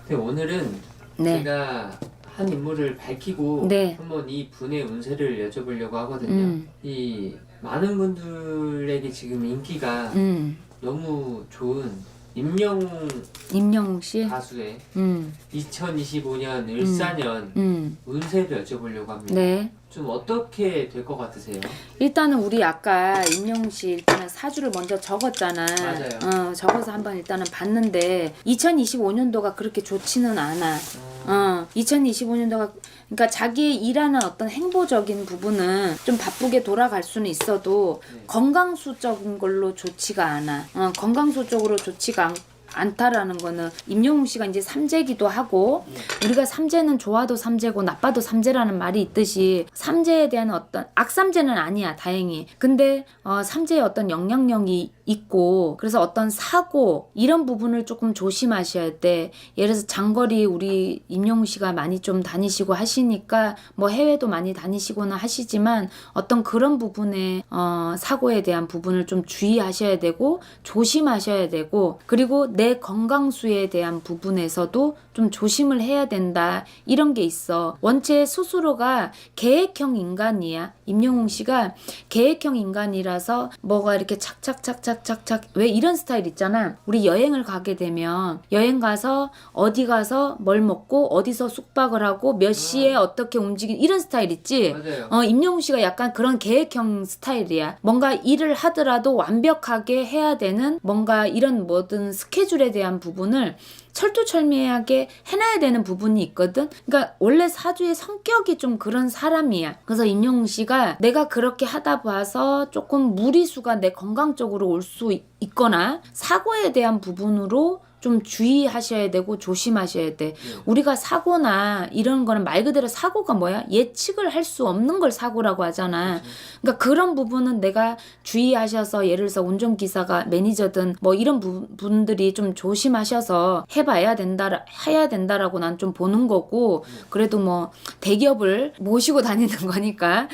근데 오늘은 네. 제가 한 인물을 밝히고 네. 한번 이 분의 운세를 여쭤보려고 하거든요. 이 많은 분들에게 지금 인기가 너무 좋은 임영웅 씨. 가수의 음. 2025년 을사년 운세를 여쭤보려고 합니다. 네. 좀 어떻게 될 것 같으세요? 일단은 우리 아까 임영웅 씨 일단은 사주를 먼저 적었잖아. 맞아요. 적어서 한번 일단은 봤는데 2025년도가 그렇게 좋지는 않아. 2025년도가 그러니까 자기의 일하는 어떤 행보적인 부분은 좀 바쁘게 돌아갈 수는 있어도 네. 건강수적인 걸로 좋지가 않아. 건강수적으로 좋지가 않다라는 거는 임영웅 씨가 이제 삼재기도 하고 우리가 삼재는 좋아도 삼재고 나빠도 삼재라는 말이 있듯이 삼재에 대한 어떤 악삼재는 아니야 다행히. 근데 삼재의 어떤 영향력이 있고 그래서 어떤 사고 이런 부분을 조금 조심하셔야 돼. 예를 들어서 장거리 우리 임영웅 씨가 많이 좀 다니시고 하시니까 뭐 해외도 많이 다니시거나 하시지만 어떤 그런 부분에 사고에 대한 부분을 좀 주의하셔야 되고 조심하셔야 되고 그리고 내 건강수에 대한 부분에서도 좀 조심을 해야 된다. 이런 게 있어. 원체 스스로가 계획형 인간이야. 임영웅 씨가 계획형 인간이라서 뭐가 이렇게 착착착착착착 왜 이런 스타일 있잖아. 우리 여행을 가게 되면 여행 가서 어디 가서 뭘 먹고 어디서 숙박을 하고 몇 시에 어떻게 움직이는 이런 스타일 있지. 맞아요. 임영웅 씨가 약간 그런 계획형 스타일이야. 뭔가 일을 하더라도 완벽하게 해야 되는 뭔가 이런 뭐든 스케줄에 대한 부분을 철두철미하게 해놔야 되는 부분이 있거든. 그러니까 원래 사주의 성격이 좀 그런 사람이야. 그래서 임영웅 씨가 내가 그렇게 하다 봐서 조금 무리수가 내 건강 쪽으로 올 수 있거나 사고에 대한 부분으로 좀 주의하셔야 되고 조심하셔야 돼. 우리가 사고나 이런 거는 말 그대로 사고가 뭐야? 예측을 할 수 없는 걸 사고라고 하잖아. 그러니까 그런 부분은 내가 주의하셔서 예를 들어서 운전기사가 매니저든 뭐 이런 분들이 좀 조심하셔서 해야 된다라고 난 좀 보는 거고 그래도 뭐 대기업을 모시고 다니는 거니까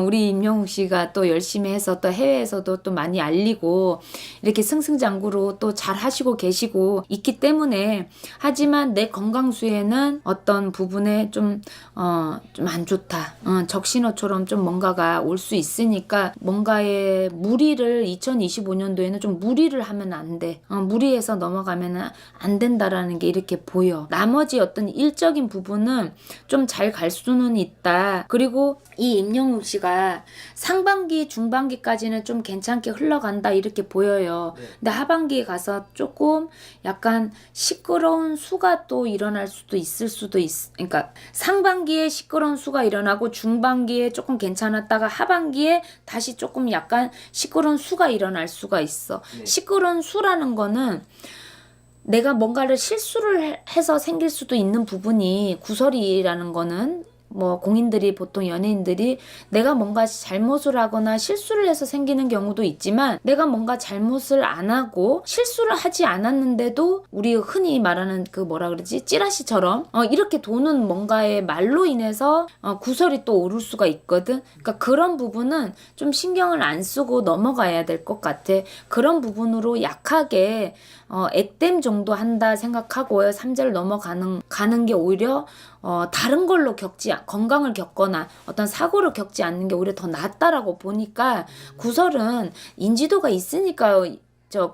우리 임영웅 씨가 또 열심히 해서 또 해외에서도 또 많이 알리고 이렇게 승승장구로 또 잘 하시고 계시고 있기 때문에 하지만 내 건강수에는 어떤 부분에 좀 안 좋다. 적신호처럼 좀 뭔가가 올 수 있으니까 뭔가의 무리를 2025년도에는 좀 무리를 하면 안 돼. 무리해서 넘어가면 안 된다라는 게 이렇게 보여. 나머지 어떤 일적인 부분은 좀 잘 갈 수는 있다. 그리고 이 임영웅 씨가 상반기, 중반기까지는 좀 괜찮게 흘러간다 이렇게 보여요. 근데 하반기에 가서 조금 약간 시끄러운 수가 또 일어날 수도 있을 수도 그러니까 상반기에 시끄러운 수가 일어나고 중반기에 조금 괜찮았다가 하반기에 다시 조금 약간 시끄러운 수가 일어날 수가 있어. 시끄러운 수라는 거는 내가 뭔가를 실수를 해서 생길 수도 있는 부분이 구설이라는 거는 뭐 공인들이 보통 연예인들이 내가 뭔가 잘못을 하거나 실수를 해서 생기는 경우도 있지만 내가 뭔가 잘못을 안 하고 실수를 하지 않았는데도 우리 흔히 말하는 그 뭐라 그러지 찌라시처럼 이렇게 도는 뭔가의 말로 인해서 구설이 또 오를 수가 있거든. 그러니까 그런 부분은 좀 신경을 안 쓰고 넘어가야 될 것 같아. 그런 부분으로 약하게 액땜 정도 한다 생각하고요. 3제를 가는 게 오히려 다른 걸로 건강을 겪거나 어떤 사고를 겪지 않는 게 오히려 더 낫다라고 보니까 구설은 인지도가 있으니까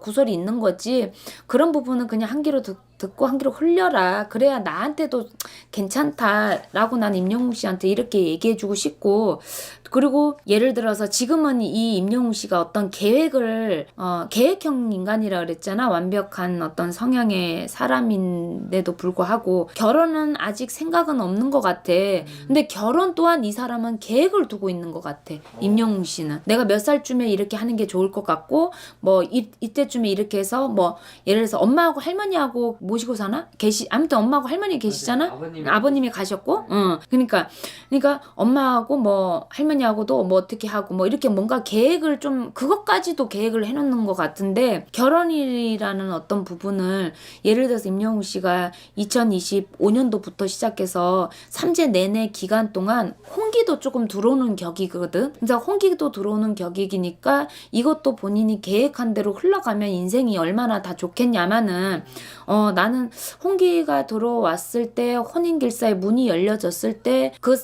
구설이 있는 거지. 그런 부분은 그냥 한 귀로 듣고 한 귀로 흘려라. 그래야 나한테도 괜찮다라고 난 임영웅 씨한테 이렇게 얘기해주고 싶고 그리고 예를 들어서 지금은 이 임영웅 씨가 어떤 계획형 인간이라 그랬잖아. 완벽한 어떤 성향의 사람인데도 불구하고 결혼은 아직 생각은 없는 것 같아. 근데 결혼 또한 이 사람은 계획을 두고 있는 것 같아. 임영웅 씨는 내가 몇 살쯤에 이렇게 하는 게 좋을 것 같고 뭐 이때쯤에 이렇게 해서 뭐 예를 들어서 엄마하고 할머니하고 모시고 사나? 아무튼 엄마하고 할머니 계시잖아? 아버님이 가셨고 그러니까 엄마하고 뭐 할머니하고도 뭐 어떻게 하고 뭐 이렇게 뭔가 계획을 좀 그것까지도 계획을 해놓는 것 같은데 결혼이라는 어떤 부분을 예를 들어서 임영웅 씨가 2025년도부터 시작해서 3제 내내 기간 동안 홍기도 조금 들어오는 격이거든. 그래서 홍기도 들어오는 격이니까 이것도 본인이 계획한 대로 흘러가면 인생이 얼마나 다 좋겠냐마는 나는 홍기가 들어왔을 때 혼인길사의 문이 열려졌을 때 그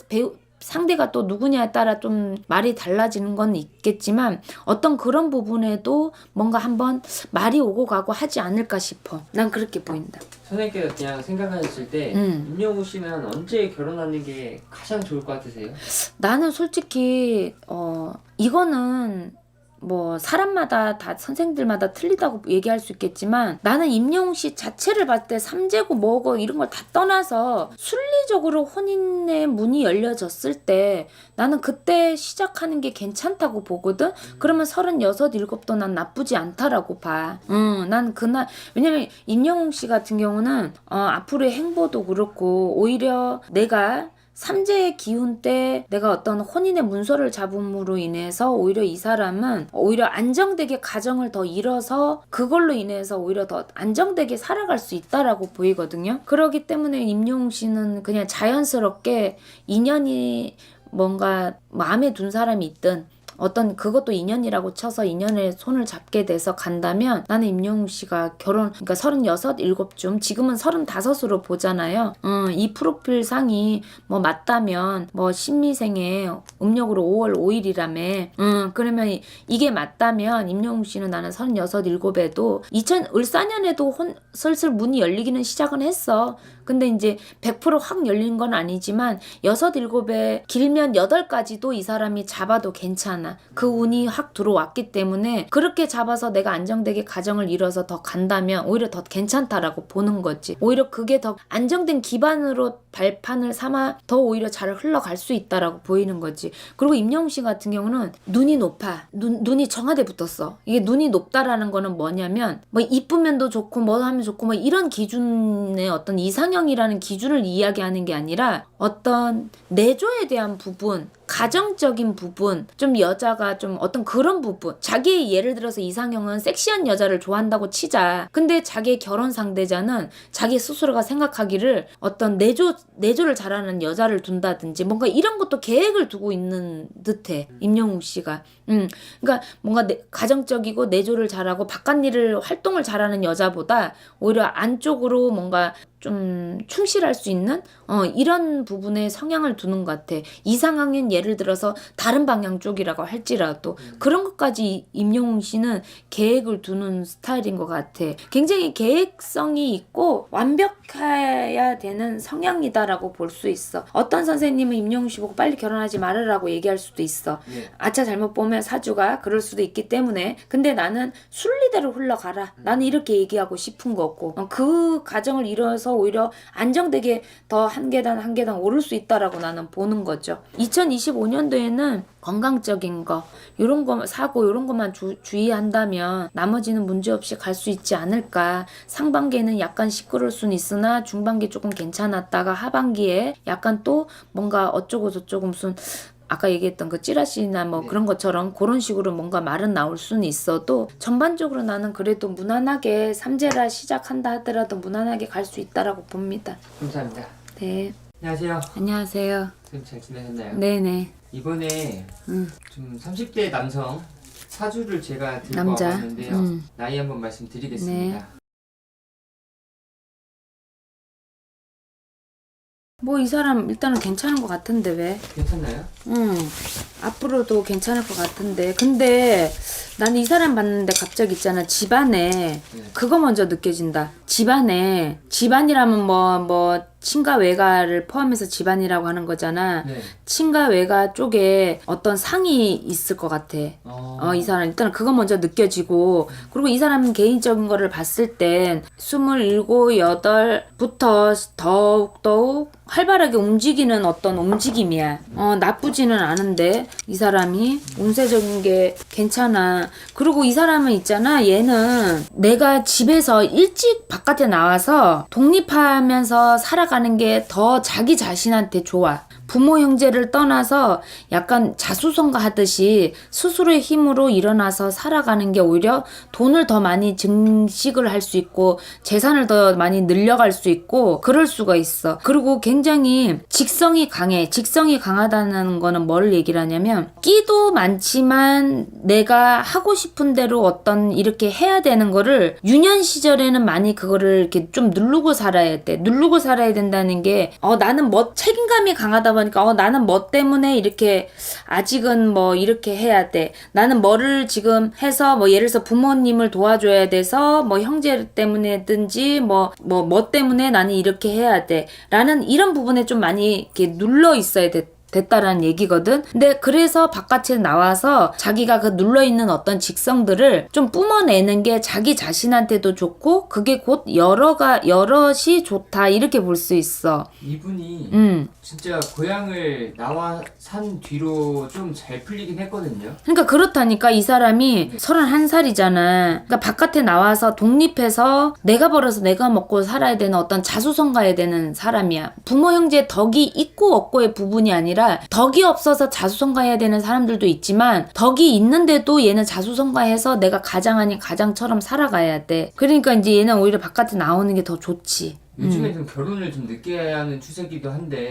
상대가 또 누구냐에 따라 좀 말이 달라지는 건 있겠지만 어떤 그런 부분에도 뭔가 한번 말이 오고 가고 하지 않을까 싶어. 난 그렇게 보인다. 선생님께서 그냥 생각하셨을 때 임영웅 씨는 언제 결혼하는 게 가장 좋을 것 같으세요? 나는 솔직히 이거는 뭐 사람마다 다 선생들마다 틀리다고 얘기할 수 있겠지만 나는 임영웅 씨 자체를 봤을 때 삼재고 뭐고 이런 걸 다 떠나서 순리적으로 혼인의 문이 열려졌을 때 나는 그때 시작하는 게 괜찮다고 보거든. 그러면 36, 7도 난 나쁘지 않다라고 봐. 난 그날 왜냐면 임영웅 씨 같은 경우는 앞으로의 행보도 그렇고 오히려 내가 삼재의 기운 때 내가 어떤 혼인의 문서를 잡음으로 인해서 오히려 이 사람은 오히려 안정되게 가정을 더 이뤄서 그걸로 인해서 오히려 더 안정되게 살아갈 수 있다라고 보이거든요. 그렇기 때문에 임영웅 씨는 그냥 자연스럽게 인연이 뭔가 마음에 든 사람이 있든 어떤 그것도 인연이라고 쳐서 인연에 손을 잡게 돼서 간다면 나는 임영웅 씨가 그러니까 36, 7쯤 지금은 35으로 보잖아요. 이 프로필 상이 뭐 맞다면 뭐 신미생에 음력으로 5월 5일이라며 그러면 이게 맞다면 임영웅 씨는 나는 36, 7에도 2014년에도 슬슬 문이 열리기는 시작은 했어. 근데 이제 100% 확 열린 건 아니지만 6, 7에 길면 8까지도 이 사람이 잡아도 괜찮아. 그 운이 확 들어왔기 때문에 그렇게 잡아서 내가 안정되게 가정을 이뤄서 더 간다면 오히려 더 괜찮다라고 보는 거지. 오히려 그게 더 안정된 기반으로 발판을 삼아 더 오히려 잘 흘러갈 수 있다라고 보이는 거지. 그리고 임영웅 씨 같은 경우는 눈이 높아. 눈이 정화돼 붙었어. 이게 눈이 높다라는 거는 뭐냐면 뭐 이쁜 면도 좋고 뭐 하면 좋고 뭐 이런 기준의 어떤 이상형이라는 기준을 이야기하는 게 아니라 어떤 내조에 대한 부분, 가정적인 부분, 좀 여자가 좀 어떤 그런 부분, 자기의 예를 들어서 이상형은 섹시한 여자를 좋아한다고 치자. 근데 자기의 결혼 상대자는 자기 스스로가 생각하기를 어떤 내조를 잘하는 여자를 둔다든지 뭔가 이런 것도 계획을 두고 있는 듯해 임영웅 씨가. 그러니까 뭔가 가정적이고 내조를 잘하고 바깥 일을 활동을 잘하는 여자보다 오히려 안쪽으로 뭔가 좀 충실할 수 있는 이런 부분에 성향을 두는 것 같아. 이 상황엔 예를 들어서 다른 방향 쪽이라고 할지라도 그런 것까지 임영웅 씨는 계획을 두는 스타일인 것 같아. 굉장히 계획성이 있고 완벽해야 되는 성향이다라고 볼 수 있어. 어떤 선생님은 임영웅 씨 보고 빨리 결혼하지 말으라고 얘기할 수도 있어. 아차 잘못 보면 사주가 그럴 수도 있기 때문에. 근데 나는 순리대로 흘러가라. 나는 이렇게 얘기하고 싶은 거고 그 가정을 이뤄서 오히려 안정되게 더 한 계단 오를 수 있다라고 나는 보는 거죠. 2025년도에는 건강적인 거 이런 거 사고 이런 것만 주의한다면 나머지는 문제없이 갈 수 있지 않을까. 상반기에는 약간 시끄러울 수는 있으나 중반기 조금 괜찮았다가 하반기에 약간 또 뭔가 어쩌고 저쩌고 무슨 아까 얘기했던 그 찌라시나 뭐 그런 것처럼 그런 식으로 뭔가 말은 나올 수는 있어도 전반적으로 나는 그래도 무난하게 삼재라 시작한다 하더라도 무난하게 갈 수 있다라고 봅니다. 감사합니다. 네. 안녕하세요. 안녕하세요. 선생님 잘 지내셨나요? 네네. 이번에 좀 30대 남성 사주를 제가 들고 남자. 와봤는데요. 나이 한번 말씀드리겠습니다. 네. 뭐 이 사람 일단은 괜찮은 것 같은데 왜? 괜찮나요? 앞으로도 괜찮을 것 같은데 근데 나는 이 사람 봤는데 갑자기 있잖아 집안에 그거 먼저 느껴진다. 집안이라면 뭐 친가 외가를 포함해서 집안이라고 하는 거잖아. 친가 외가 쪽에 어떤 상이 있을 것 같아. 이 사람 일단 그거 먼저 느껴지고 그리고 이 사람 개인적인 거를 봤을 땐 27, 8부터 더욱 활발하게 움직이는 어떤 움직임이야. 나쁘지는 않은데 이 사람이 운세적인 게 괜찮아. 그리고 이 사람은 있잖아. 얘는 내가 집에서 일찍 바깥에 나와서 독립하면서 살아가는 게 더 자기 자신한테 좋아. 부모 형제를 떠나서 약간 자수성가 하듯이 스스로의 힘으로 일어나서 살아가는 게 오히려 돈을 더 많이 증식을 할 수 있고 재산을 더 많이 늘려갈 수 있고 그럴 수가 있어. 그리고 굉장히 직성이 강해. 직성이 강하다는 거는 뭘 얘기를 하냐면 끼도 많지만 내가 하고 싶은 대로 어떤 이렇게 해야 되는 거를 유년 시절에는 많이 그거를 이렇게 좀 누르고 살아야 돼. 누르고 살아야 된다는 게 나는 뭐 책임감이 강하다 보니까 나는 뭐 때문에 이렇게 아직은 뭐 이렇게 해야 돼. 나는 뭐를 지금 해서 뭐 예를 들어서 부모님을 도와줘야 돼서 뭐 형제 때문에든지 뭐 때문에 나는 이렇게 해야 돼. 라는 이런 부분에 좀 많이 이렇게 눌러 있어야 됐다라는 얘기거든. 근데 그래서 바깥에 나와서 자기가 그 눌러있는 어떤 직성들을 좀 뿜어내는 게 자기 자신한테도 좋고 그게 곧 여럿이 좋다 이렇게 볼 수 있어. 이분이 진짜 고향을 나와 산 뒤로 좀 잘 풀리긴 했거든요. 그러니까 그렇다니까. 이 사람이 31살이잖아. 그러니까 바깥에 나와서 독립해서 내가 벌어서 내가 먹고 살아야 되는 어떤 자수성가해야 되는 사람이야. 부모 형제 덕이 있고 없고의 부분이 아니라 덕이 없어서 자수성가해야 되는 사람들도 있지만 덕이 있는데도 얘는 자수성가해서 내가 가장 아닌 가장처럼 살아가야 돼. 그러니까 이제 얘는 오히려 바깥에 나오는 게 더 좋지. 요즘에 좀 결혼을 좀 늦게 하는 추세기도 한데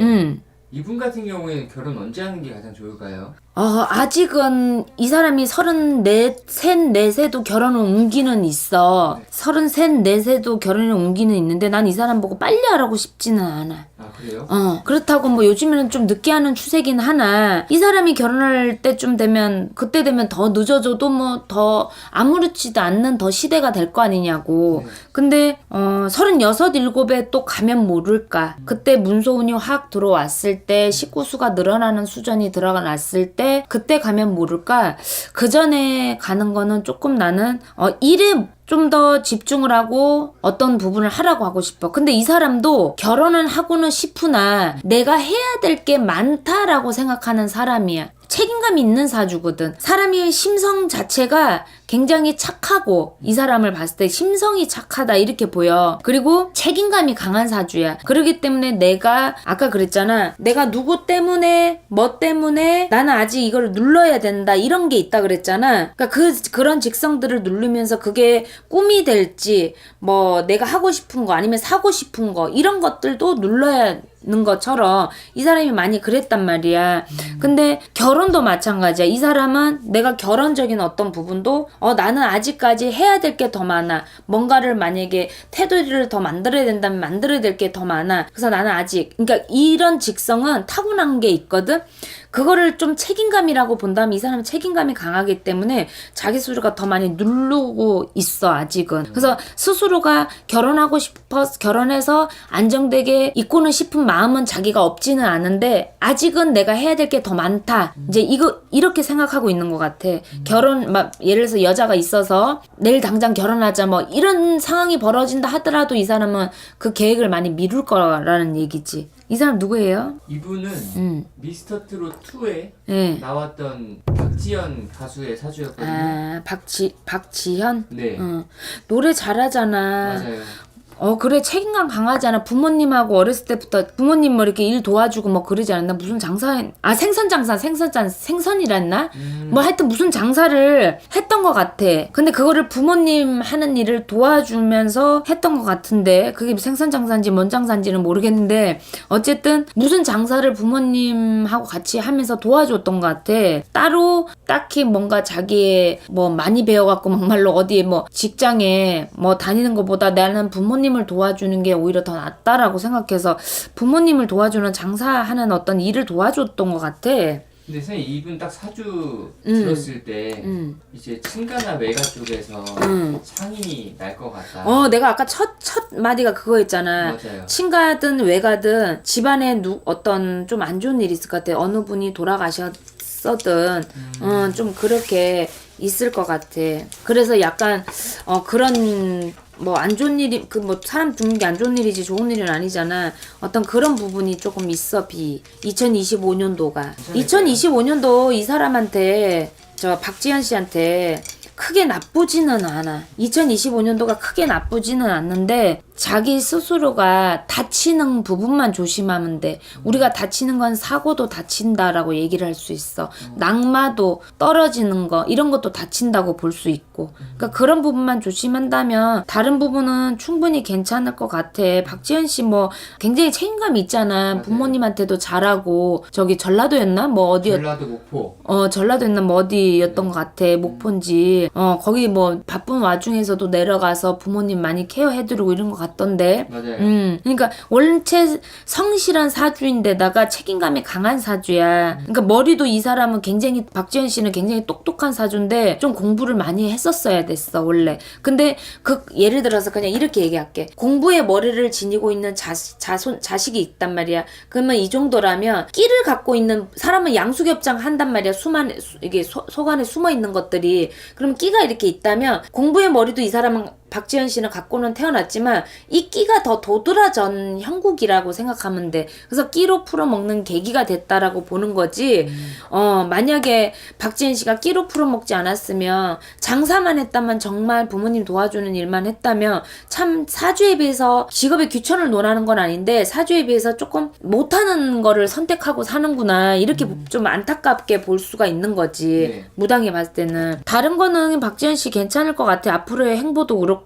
이분 같은 경우에는 결혼 언제 하는 게 가장 좋을까요? 아직은 이 사람이 34세도 결혼을 옮기는 있어. 34세도 결혼을 옮기는 있는데 난 이 사람 보고 빨리 하라고 싶지는 않아. 아 그래요? 그렇다고 뭐 요즘에는 좀 늦게 하는 추세긴 하나 이 사람이 결혼할 때쯤 되면 그때 되면 더 늦어져도 뭐 더 아무렇지도 않는 더 시대가 될 거 아니냐고. 근데 36, 7에 또 가면 모를까. 그때 문소운이 확 들어왔을 때 식구수가 늘어나는 수준이 들어갔을 때 그때 가면 모를까. 그 전에 가는 거는 조금 나는 일에 좀 더 집중을 하고 어떤 부분을 하라고 하고 싶어. 근데 이 사람도 결혼은 하고는 싶으나 내가 해야 될 게 많다라고 생각하는 사람이야. 책임감이 있는 사주거든. 사람이 심성 자체가 굉장히 착하고 이 사람을 봤을 때 심성이 착하다 이렇게 보여. 그리고 책임감이 강한 사주야. 그렇기 때문에 내가 아까 그랬잖아. 내가 누구 때문에 뭐 때문에 나는 아직 이걸 눌러야 된다 이런 게 있다 그랬잖아. 그러니까 그런 직성들을 누르면서 그게 꿈이 될지 뭐 내가 하고 싶은 거 아니면 사고 싶은 거 이런 것들도 눌러야 는 것처럼 이 사람이 많이 그랬단 말이야. 근데 결혼도 마찬가지야. 이 사람은 내가 결혼적인 어떤 부분도 나는 아직까지 해야 될 게 더 많아. 뭔가를 만약에 테두리를 더 만들어야 된다면 만들어야 될 게 더 많아. 그래서 나는 아직 그러니까 이런 직성은 타고난 게 있거든. 그거를 좀 책임감이라고 본다면 이 사람은 책임감이 강하기 때문에 자기 스스로가 더 많이 누르고 있어 아직은. 그래서 스스로가 결혼하고 싶어서 결혼해서 안정되게 있고는 싶은 마음은 자기가 없지는 않은데 아직은 내가 해야 될 게 더 많다. 이제 이렇게 생각하고 있는 것 같아. 결혼 막 예를 들어서 여자가 있어서 내일 당장 결혼하자 뭐 이런 상황이 벌어진다 하더라도 이 사람은 그 계획을 많이 미룰 거라는 얘기지. 이 사람 누구예요? 이분은 미스터트롯 2에 나왔던 박지현 가수의 사주였거든요. 아, 박지현? 네. 노래 잘하잖아. 맞아요. 그래, 책임감 강하잖아. 부모님하고 어렸을 때부터 부모님 뭐 이렇게 일 도와주고 뭐 그러지 않았나? 무슨 생선이랬나? 뭐 하여튼 무슨 장사를 했던 것 같아. 근데 그거를 부모님 하는 일을 도와주면서 했던 것 같은데 그게 생선장사인지 뭔 장사인지는 모르겠는데 어쨌든 무슨 장사를 부모님하고 같이 하면서 도와줬던 것 같아. 따로 딱히 뭔가 자기의 뭐 많이 배워갖고 막말로 어디에 뭐 직장에 뭐 다니는 것보다 나는 부모님을 도와주는 게 오히려 더 낫다라고 생각해서 부모님을 도와주는 장사하는 어떤 일을 도와줬던 것 같아. 근데 선생님 이분 딱 사주 들었을 때 이제 친가나 외가 쪽에서 상이 날 것 같다. 내가 아까 첫 마디가 그거였잖아. 맞아요. 친가든 외가든 집안에 어떤 좀 안 좋은 일이 있을 것 같아. 어느 분이 돌아가셨든 좀 그렇게 있을 것 같아. 그래서 약간 그런 뭐 안 좋은 일이 뭐 사람 죽는 게 안 좋은 일이지 좋은 일은 아니잖아. 어떤 그런 부분이 조금 있어. 2025년도가 2025년도 이 사람한테 저 박지현 씨한테 크게 나쁘지는 않아. 2025년도가 크게 나쁘지는 않는데 자기 스스로가 다치는 부분만 조심하면 돼. 우리가 다치는 건 사고도 다친다라고 얘기를 할 수 있어. 낙마도 떨어지는 거 이런 것도 다친다고 볼 수 있고. 그러니까 그런 부분만 조심한다면 다른 부분은 충분히 괜찮을 것 같아. 박지현 씨 뭐 굉장히 책임감이 있잖아. 맞아요. 부모님한테도 잘하고 저기 전라도였나? 뭐 어디였 전라도 목포. 전라도였나 뭐 어디였던 것 같아. 목포인지. 거기 뭐 바쁜 와중에서도 내려가서 부모님 많이 케어해드리고 이런 것 같던데. 맞아요. 그러니까 원체 성실한 사주인데다가 책임감이 강한 사주야. 그러니까 머리도 이 사람은 굉장히 박지현 씨는 굉장히 똑똑한 사주인데 좀 공부를 많이 했었어야 됐어 원래. 근데 예를 들어서 그냥 이렇게 얘기할게. 공부에 머리를 지니고 있는 자식이 있단 말이야. 그러면 이 정도라면 끼를 갖고 있는 사람은 양수겹장 한단 말이야. 이게 속 안에 숨어 있는 것들이. 그럼 끼가 이렇게 있다면 공부의 머리도 이 사람은 박지현 씨는 갖고는 태어났지만 이 끼가 더 도드라전 형국이라고 생각하면 돼. 그래서 끼로 풀어먹는 계기가 됐다라고 보는 거지. 만약에 박지현 씨가 끼로 풀어먹지 않았으면 장사만 했다면 정말 부모님 도와주는 일만 했다면 참 사주에 비해서 직업의 귀천을 논하는 건 아닌데 사주에 비해서 조금 못하는 거를 선택하고 사는구나 이렇게 좀 안타깝게 볼 수가 있는 거지. 네. 무당이 봤을 때는. 다른 거는 박지현 씨 괜찮을 것 같아. 앞으로의 행보도 그렇고.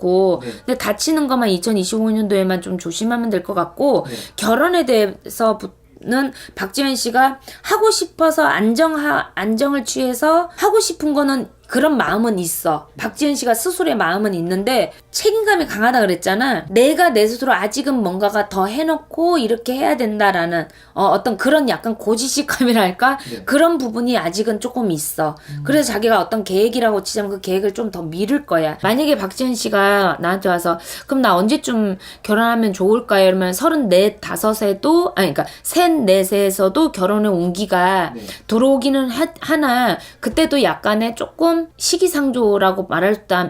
네. 근데 다치는 것만 2025년도에만 좀 조심하면 될 것 같고 네. 결혼에 대해서는 박지현 씨가 하고 싶어서 안정을 취해서 하고 싶은 거는 그런 마음은 있어. 박지현 씨가 스스로의 마음은 있는데 책임감이 강하다 그랬잖아. 내가 내 스스로 아직은 뭔가가 더 해놓고 이렇게 해야 된다라는 어떤 그런 약간 고지식감이랄까? 네. 그런 부분이 아직은 조금 있어. 그래서 자기가 어떤 계획이라고 치자면 그 계획을 좀 더 미룰 거야. 만약에 박지현 씨가 나한테 와서 그럼 나 언제쯤 결혼하면 좋을까요? 이러면 34, 5에도 그러니까 3, 4세에서도 결혼의 온기가 네. 들어오기는 하나 그때도 약간의 조금 시기상조라고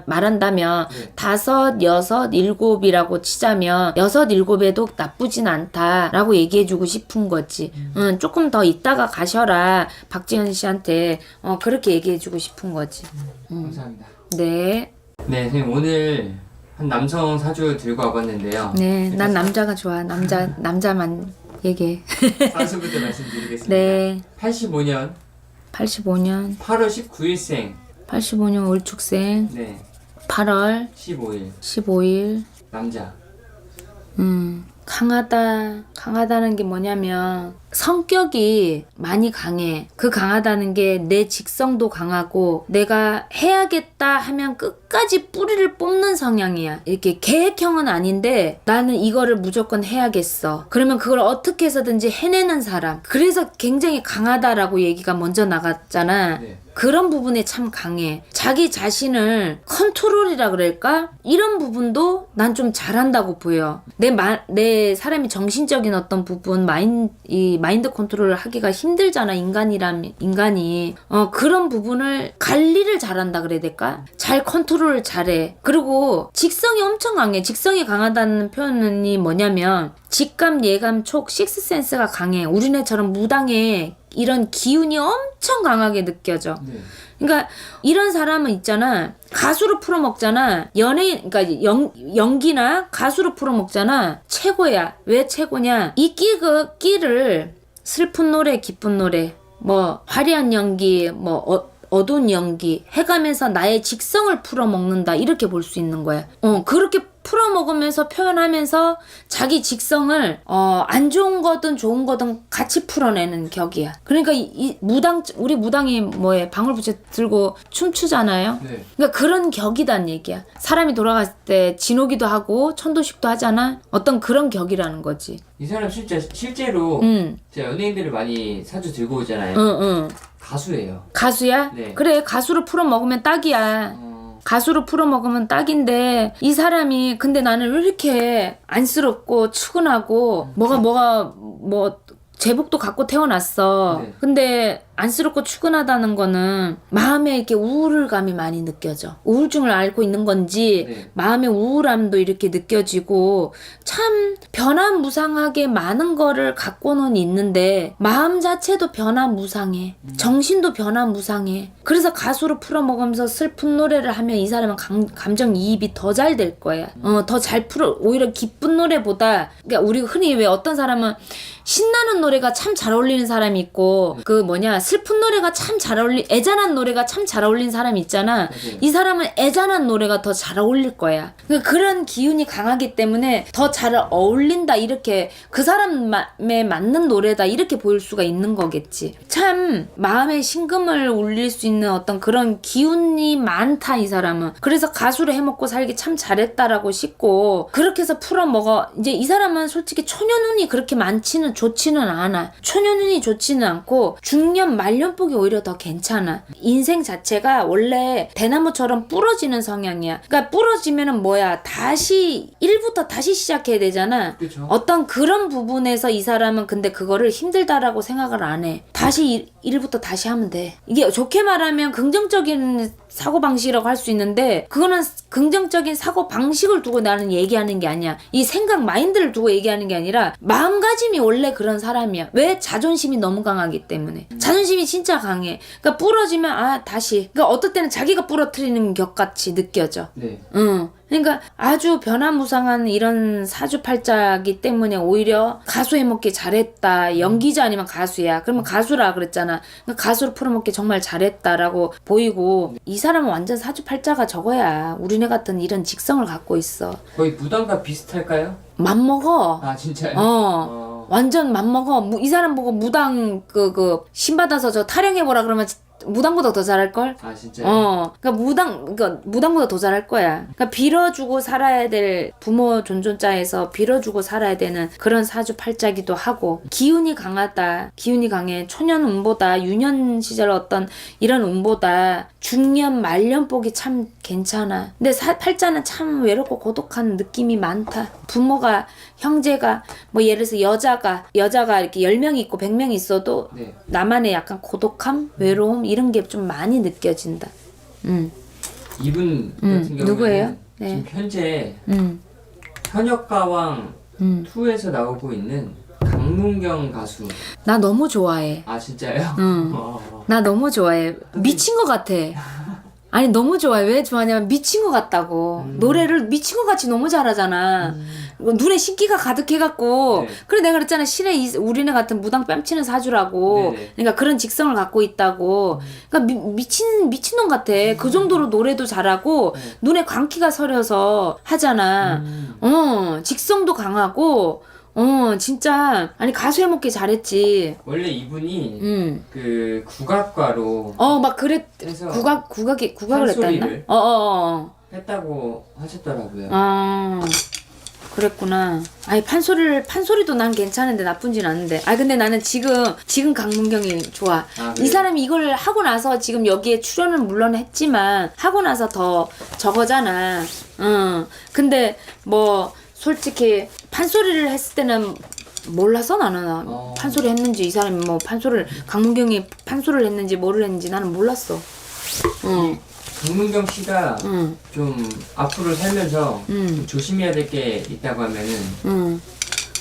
말한다면 네. 5, 6, 7이라고 치자면 6, 7에도 나쁘진 않다라고 얘기해주고 싶은 거지. 조금 더 있다가 가셔라 박지현 씨한테 그렇게 얘기해주고 싶은 거지. 감사합니다. 네. 네, 선생님 오늘 한 남성 사주 들고 와봤는데요. 네, 난 남자가 좋아. 남자만 얘기해. 사주부터 말씀드리겠습니다. 네. 85년 85년 8월 19일생. 85년 을축생 네. 8월 15일 15일 남자. 강하다는 게 뭐냐면 성격이 많이 강해. 그 강하다는 게 내 직성도 강하고 내가 해야겠다 하면 끝까지 뿌리를 뽑는 성향이야. 이렇게 계획형은 아닌데 나는 이거를 무조건 해야겠어. 그러면 그걸 어떻게 해서든지 해내는 사람. 그래서 굉장히 강하다라고 얘기가 먼저 나갔잖아. 네. 그런 부분에 참 강해. 자기 자신을 컨트롤이라 그럴까? 이런 부분도 난 좀 잘한다고 보여. 내 사람이 정신적인 어떤 부분, 마인드 컨트롤을 하기가 힘들잖아, 인간이. 그런 부분을 관리를 잘한다 그래야 될까? 잘 컨트롤을 잘해. 그리고 직성이 엄청 강해. 직성이 강하다는 표현이 뭐냐면 직감, 예감, 촉, 식스센스가 강해. 우리네처럼 무당에 이런 기운이 엄청 강하게 느껴져. 네. 그러니까 이런 사람은 있잖아. 가수로 풀어먹잖아. 그러니까 연기나 가수로 풀어먹잖아. 최고야. 왜 최고냐? 이 끼를 슬픈 노래, 기쁜 노래, 뭐 화려한 연기, 뭐 어두운 연기 해가면서 나의 직성을 풀어먹는다. 이렇게 볼 수 있는 거야. 그렇게 풀어먹으면서 표현하면서 자기 직성을 안 좋은 거든 좋은 거든 같이 풀어내는 격이야. 그러니까 우리 무당이 뭐에 방울부채 들고 춤추잖아요. 네. 그러니까 그런 격이란 얘기야. 사람이 돌아갔을 때 진호기도 하고 천도식도 하잖아. 어떤 그런 격이라는 거지. 이 사람 실제로 제가 연예인들을 많이 사주 들고 오잖아요. 응. 가수예요. 가수야? 네. 그래, 가수로 풀어먹으면 딱이야. 가수로 풀어먹으면 딱인데 이 사람이 근데 나는 왜 이렇게 안쓰럽고 추근하고 뭐가 제복도 갖고 태어났어. 네. 근데 안쓰럽고 추근하다는 거는 마음에 이렇게 우울감이 많이 느껴져. 우울증을 앓고 있는 건지 네. 마음의 우울함도 이렇게 느껴지고 참 변화무상하게 많은 거를 갖고는 있는데 마음 자체도 변화무상해. 정신도 변화무상해. 그래서 가수로 풀어먹으면서 슬픈 노래를 하면 이 사람은 감정이입이 더 잘 될 거야. 더 잘 풀어. 오히려 기쁜 노래보다 그러니까 우리 흔히 왜 어떤 사람은 신나는 노래가 참 잘 어울리는 사람이 있고 슬픈 노래가 참 잘 애잔한 노래가 참 잘 어울리는 사람이 있잖아. 이 사람은 애잔한 노래가 더 잘 어울릴 거야. 그러니까 그런 기운이 강하기 때문에 더 잘 어울린다 이렇게 그 사람에 맞는 노래다 이렇게 보일 수가 있는 거겠지. 참 마음에 심금을 울릴 수 있는 어떤 그런 기운이 많다 이 사람은. 그래서 가수를 해먹고 살기 참 잘했다라고 싶고 그렇게 해서 풀어먹어. 이제 이 사람은 솔직히 초년운이 그렇게 좋지는 않아. 초년운이 좋지는 않고 중년 말년복이 오히려 더 괜찮아. 인생 자체가 원래 대나무처럼 부러지는 성향이야. 그러니까 부러지면은 다시 1부터 다시 시작해야 되잖아. 그쵸. 어떤 그런 부분에서 이 사람은 근데 그거를 힘들다라고 생각을 안 해. 다시 1부터 다시 하면 돼. 이게 좋게 말하면 긍정적인 사고방식이라고 할 수 있는데 그거는 긍정적인 사고방식을 두고 나는 얘기하는 게 아니야. 이 생각 마인드를 두고 얘기하는 게 아니라 마음가짐이 원래 그런 사람이야. 왜? 자존심이 너무 강하기 때문에. 자존심이 진짜 강해. 그러니까 부러지면 다시. 그러니까 어떨 때는 자기가 부러뜨리는 격같이 느껴져. 네. 그러니까 아주 변화무상한 이런 사주팔자기 때문에 오히려 가수 해먹기 잘했다. 연기자 아니면 가수야. 그러면 가수라 그랬잖아. 그러니까 가수로 풀어먹기 정말 잘했다라고 보이고 이 사람은 완전 사주팔자가 저거야. 우리네 같은 이런 직성을 갖고 있어. 거의 무당과 비슷할까요? 맘먹어. 아 진짜요? 완전 맘먹어. 이 사람 보고 무당 신 받아서 저 타령해보라 그러면 무당보다 더 잘할걸? 아 진짜요? 그러니까 무당보다 더 잘할 거야. 그러니까 빌어주고 살아야 될 부모 존존자에서 빌어주고 살아야 되는 그런 사주팔자기도 하고 기운이 강하다. 기운이 강해. 초년 운보다 유년 시절 어떤 이런 운보다 중년 말년복이 참 괜찮아. 근데 팔자는 참 외롭고 고독한 느낌이 많다. 부모가 형제가 예를 들어서 여자가 이렇게 10명이 있고 100명이 있어도 네. 나만의 약간 고독함, 외로움 이런 게 좀 많이 느껴진다. 이분 같은 경우는 누구예요? 네. 지금 현재 음. 현역가왕 2에서 나오고 있는 강문경 가수. 나 너무 좋아해. 아 진짜요? 나 너무 좋아해. 미친 것 같아. 아니 너무 좋아해. 왜 좋아하냐면 미친 것 같다고. 노래를 미친 것 같이 너무 잘하잖아. 눈에 신기가 가득해갖고. 네. 그래 내가 그랬잖아. 신의 우리네 같은 무당 뺨치는 사주라고. 네네. 그러니까 그런 직성을 갖고 있다고. 그러니까 미친놈 같아. 그 정도로 노래도 잘하고 눈에 광기가 서려서 하잖아. 직성도 강하고. 진짜 아니 가수 해먹기 잘했지. 원래 이분이 그 국악과로 막 그랬. 해서 국악을 했다 했나? 판소리를 했다고 하셨더라고요. 그랬구나. 아니 판소리도 난 괜찮은데 나쁜진 않은데. 근데 나는 지금 강문경이 좋아. 이 사람이 이걸 하고 나서 지금 여기에 출연은 물론 했지만 하고 나서 더 저거잖아. 근데 솔직히 판소리를 했을 때는 몰라서 나는 판소리 했는지 이 사람이 강문경이 판소리를 했는지 뭐를 했는지 나는 몰랐어. 강문경 씨가 좀 앞으로 살면서 좀 조심해야 될 게 있다고 하면은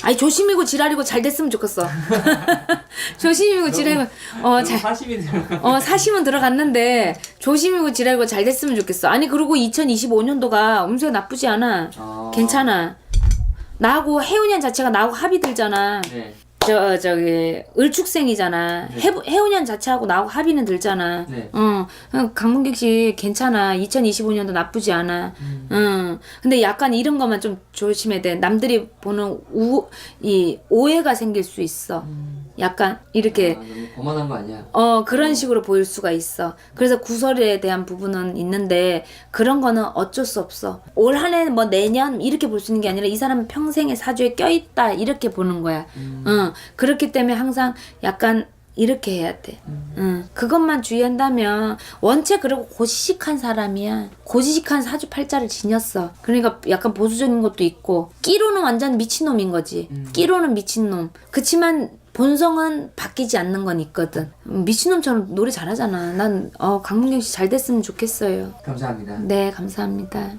아니 조심이고 지랄이고 잘 됐으면 좋겠어. 조심이고 지랄이고 사심이 들어가. 사심은 들어갔는데 조심이고 지랄이고 잘 됐으면 좋겠어. 아니 그리고 2025년도가 운세가 나쁘지 않아. 괜찮아. 나하고 해운년 자체가 나하고 합이 들잖아. 네. 저기 을축생이잖아. 네. 해운년 자체하고 나하고 합의는 들잖아. 네. 강문경 씨 괜찮아. 2025년도 나쁘지 않아. 근데 약간 이런 것만 좀 조심해야 돼. 남들이 보는 오해가 생길 수 있어. 약간 이렇게 너무 거만한 거 아니야? 그런 식으로 보일 수가 있어. 그래서 구설에 대한 부분은 있는데 그런 거는 어쩔 수 없어. 올 한 해 내년 이렇게 볼 수 있는 게 아니라 이 사람은 평생의 사주에 껴있다 이렇게 보는 거야. 그렇기 때문에 항상 약간 이렇게 해야 돼. 그것만 주의한다면 원체 그리고 고지식한 사람이야. 고지식한 사주팔자를 지녔어. 그러니까 약간 보수적인 것도 있고 끼로는 완전 미친놈인 거지. 끼로는 미친놈. 그치만 본성은 바뀌지 않는 건 있거든. 미친놈처럼 노래 잘하잖아. 난 강문경 씨 잘 됐으면 좋겠어요. 감사합니다. 네, 감사합니다.